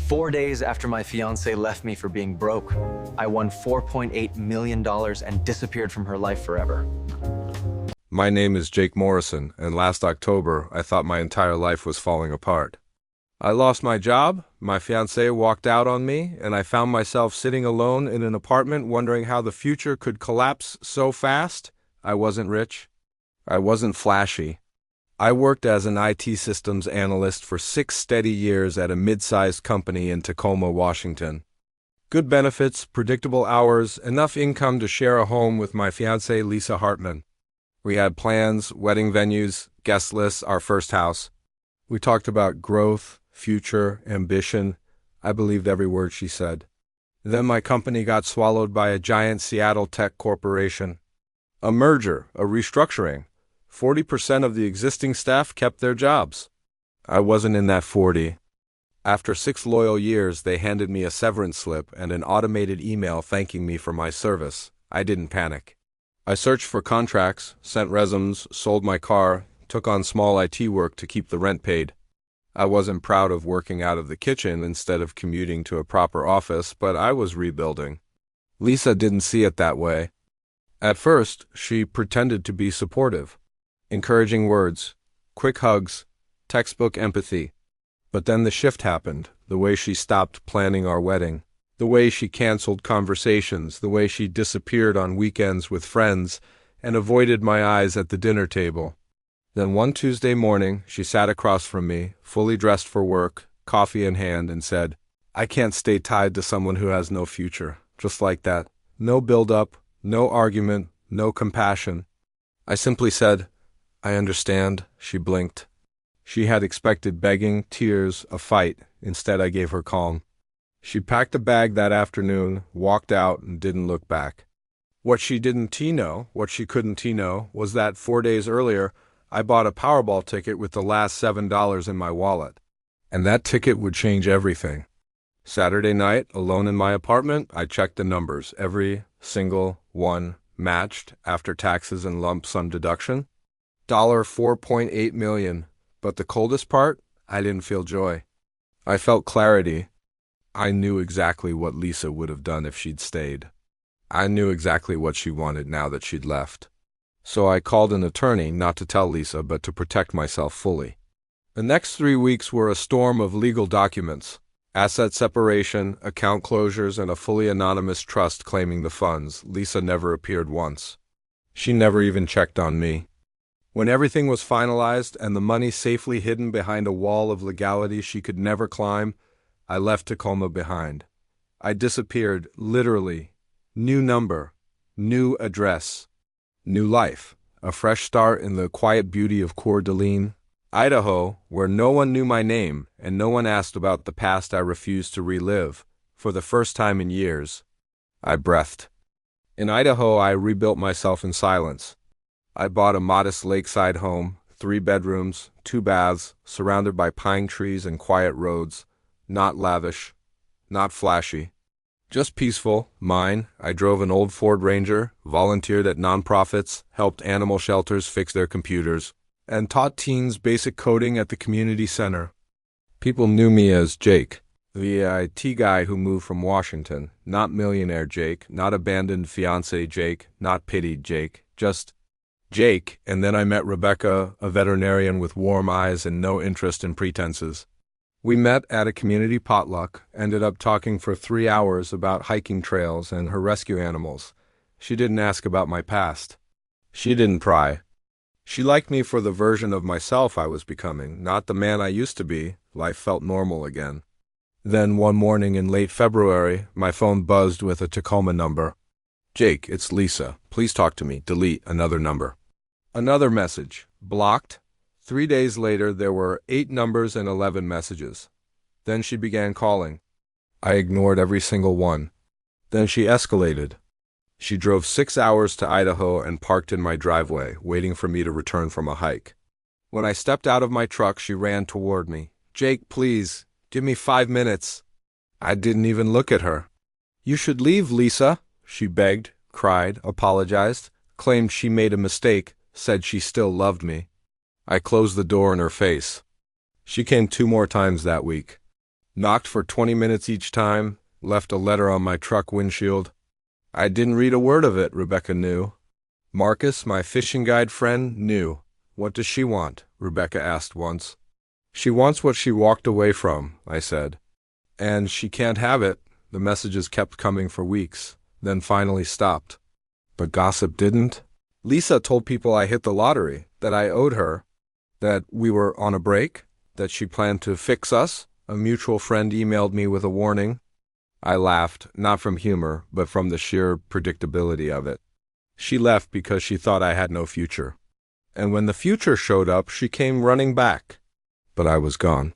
4 days after my fiance left me for being broke, I won $4.8 million and disappeared from her life forever. My name is Jake Morrison, and last October, I thought my entire life was falling apart. I lost my job, my fiancée walked out on me, and I found myself sitting alone in an apartment wondering how the future could collapse so fast. I wasn't rich. I wasn't flashy. I worked as an IT systems analyst for 6 steady years at a mid-sized company in Tacoma, Washington. Good benefits, predictable hours, enough income to share a home with my fiancée Lisa Hartman. We had plans, wedding venues, guest lists, our first house. We talked about growth, future, ambition. I believed every word she said. Then my company got swallowed by a giant Seattle tech corporation. A merger, a restructuring. 40% of the existing staff kept their jobs. I wasn't in that 40. After 6 loyal years, they handed me a severance slip and an automated email thanking me for my service. I didn't panic. I searched for contracts, sent resumes, sold my car, took on small IT work to keep the rent paid. I wasn't proud of working out of the kitchen instead of commuting to a proper office, but I was rebuilding. Lisa didn't see it that way. At first, she pretended to be supportive. Encouraging words, quick hugs, textbook empathy. But then the shift happened, the way she stopped planning our wedding, the way she canceled conversations, the way she disappeared on weekends with friends and avoided my eyes at the dinner table. Then one Tuesday morning, she sat across from me, fully dressed for work, coffee in hand, and said, "I can't stay tied to someone who has no future." Just like that. No build-up, no argument, no compassion. I simply said, "I understand." She blinked. She had expected begging, tears, a fight. Instead, I gave her calm. She packed a bag that afternoon, walked out, and didn't look back. What she didn't know, what she couldn't know, was that 4 days earlier, I bought a Powerball ticket with the last $7 in my wallet. And that ticket would change everything. Saturday night, alone in my apartment, I checked the numbers. Every single one matched after taxes and lump sum deduction. $4.8 million. But the coldest part, I didn't feel joy. I felt clarity. I knew exactly what Lisa would have done if she'd stayed. I knew exactly what she wanted now that she'd left. So I called an attorney, not to tell Lisa, but to protect myself fully. The next 3 weeks were a storm of legal documents. Asset separation, account closures, and a fully anonymous trust claiming the funds. Lisa never appeared once. She never even checked on me. When everything was finalized and the money safely hidden behind a wall of legality she could never climb, I left Tacoma behind. I disappeared, literally. New number, new address, new life, a fresh start in the quiet beauty of Coeur d'Alene, Idaho, where no one knew my name and no one asked about the past I refused to relive. For the first time in years, I breathed. In Idaho, I rebuilt myself in silence. I bought a modest lakeside home, 3 bedrooms, 2 baths, surrounded by pine trees and quiet roads. Not lavish, not flashy. Just peaceful, mine. I drove an old Ford Ranger, volunteered at nonprofits, helped animal shelters fix their computers, and taught teens basic coding at the community center. People knew me as Jake, the IT guy who moved from Washington. Not millionaire Jake, not abandoned fiancé Jake, not pitied Jake, just Jake. And then I met Rebecca, a veterinarian with warm eyes and no interest in pretenses. We met at a community potluck, ended up talking for 3 hours about hiking trails and her rescue animals. She didn't ask about my past. She didn't pry. She liked me for the version of myself I was becoming, not the man I used to be. Life felt normal again. Then one morning in late February, my phone buzzed with a Tacoma number. "Jake, it's Lisa. Please talk to me. Delete another number." Another message. Blocked. 3 days later, there were 8 numbers and 11 messages. Then she began calling. I ignored every single one. Then she escalated. She drove 6 hours to Idaho and parked in my driveway, waiting for me to return from a hike. When I stepped out of my truck, she ran toward me. "Jake, please, give me 5 minutes." I didn't even look at her. "You should leave, Lisa," she begged, cried, apologized, claimed she made a mistake, said she still loved me. I closed the door in her face. She came 2 more times that week. Knocked for 20 minutes each time, left a letter on my truck windshield. I didn't read a word of it, Rebecca knew. Marcus, my fishing guide friend, knew. What does she want? Rebecca asked once. She wants what she walked away from, I said. And she can't have it. The messages kept coming for weeks, then finally stopped. But gossip didn't. Lisa told people I hit the lottery, that I owed her, that we were on a break, that she planned to fix us. A mutual friend emailed me with a warning. I laughed, not from humor, but from the sheer predictability of it. She left because she thought I had no future. And when the future showed up, she came running back. But I was gone.